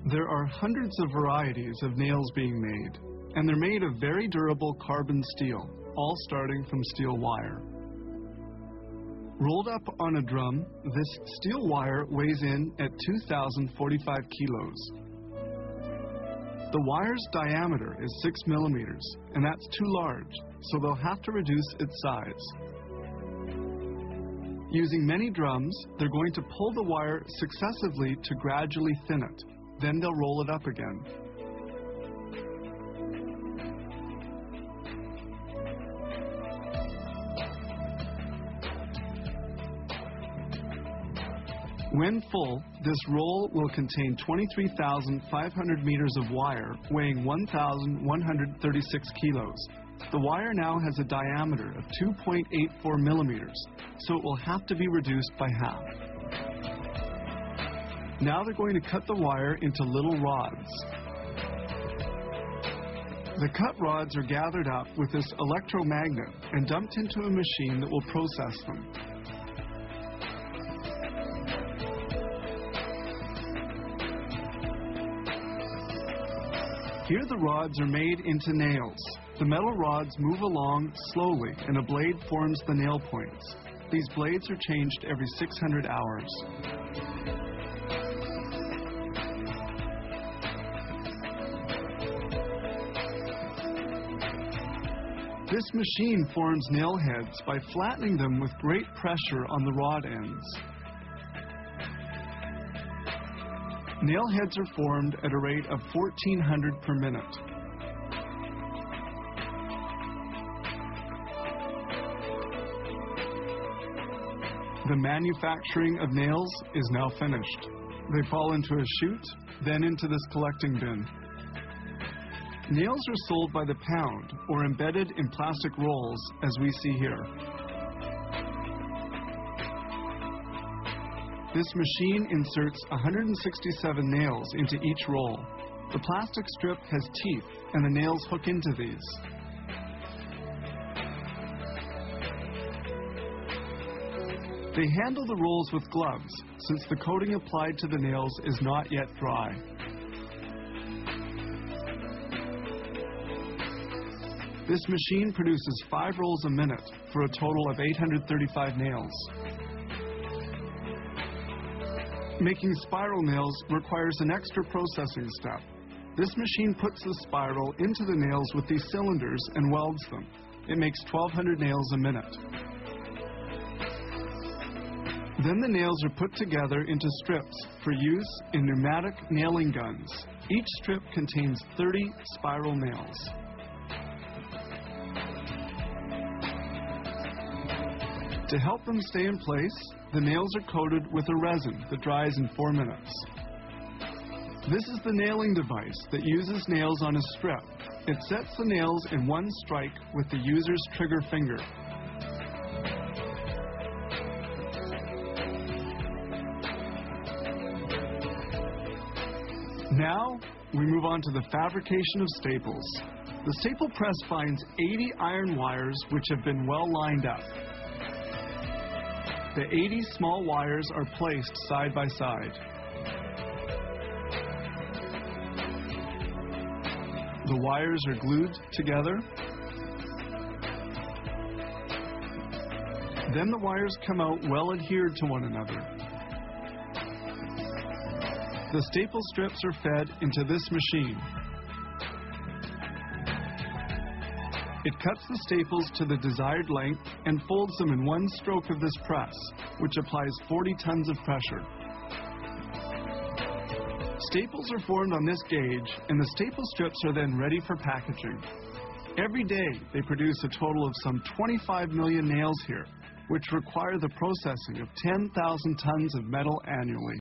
There are hundreds of varieties of nails being made, and they're made of very durable carbon steel, all starting from steel wire. Rolled up on a drum, this steel wire weighs in at 2,045 kilos. The wire's diameter is 6 millimeters, and that's too large, so they'll have to reduce its size. Using many drums, they're going to pull the wire successively to gradually thin it. Then they'll roll it up again. When full, this roll will contain 23,500 meters of wire weighing 1,136 kilos. The wire now has a diameter of 2.84 millimeters, so it will have to be reduced by half. Now they're going to cut the wire into little rods. The cut rods are gathered up with this electromagnet and dumped into a machine that will process them. Here the rods are made into nails. The metal rods move along slowly and a blade forms the nail points. These blades are changed every 600 hours. This machine forms nail heads by flattening them with great pressure on the rod ends. Nail heads are formed at a rate of 1,400 per minute. The manufacturing of nails is now finished. They fall into a chute, then into this collecting bin. Nails are sold by the pound or embedded in plastic rolls, as we see here. This machine inserts 167 nails into each roll. The plastic strip has teeth, and the nails hook into these. They handle the rolls with gloves, since the coating applied to the nails is not yet dry. This machine produces 5 rolls a minute for a total of 835 nails. Making spiral nails requires an extra processing step. This machine puts the spiral into the nails with these cylinders and welds them. It makes 1,200 nails a minute. Then the nails are put together into strips for use in pneumatic nailing guns. Each strip contains 30 spiral nails. To help them stay in place, the nails are coated with a resin that dries in 4 minutes. This is the nailing device that uses nails on a strip. It sets the nails in one strike with the user's trigger finger. Now, we move on to the fabrication of staples. The staple press finds 80 iron wires which have been well lined up. The 80 small wires are placed side by side. The wires are glued together. Then the wires come out well adhered to one another. The staple strips are fed into this machine. It cuts the staples to the desired length and folds them in one stroke of this press, which applies 40 tons of pressure. Staples are formed on this gauge, and the staple strips are then ready for packaging. Every day, they produce a total of some 25 million nails here, which require the processing of 10,000 tons of metal annually.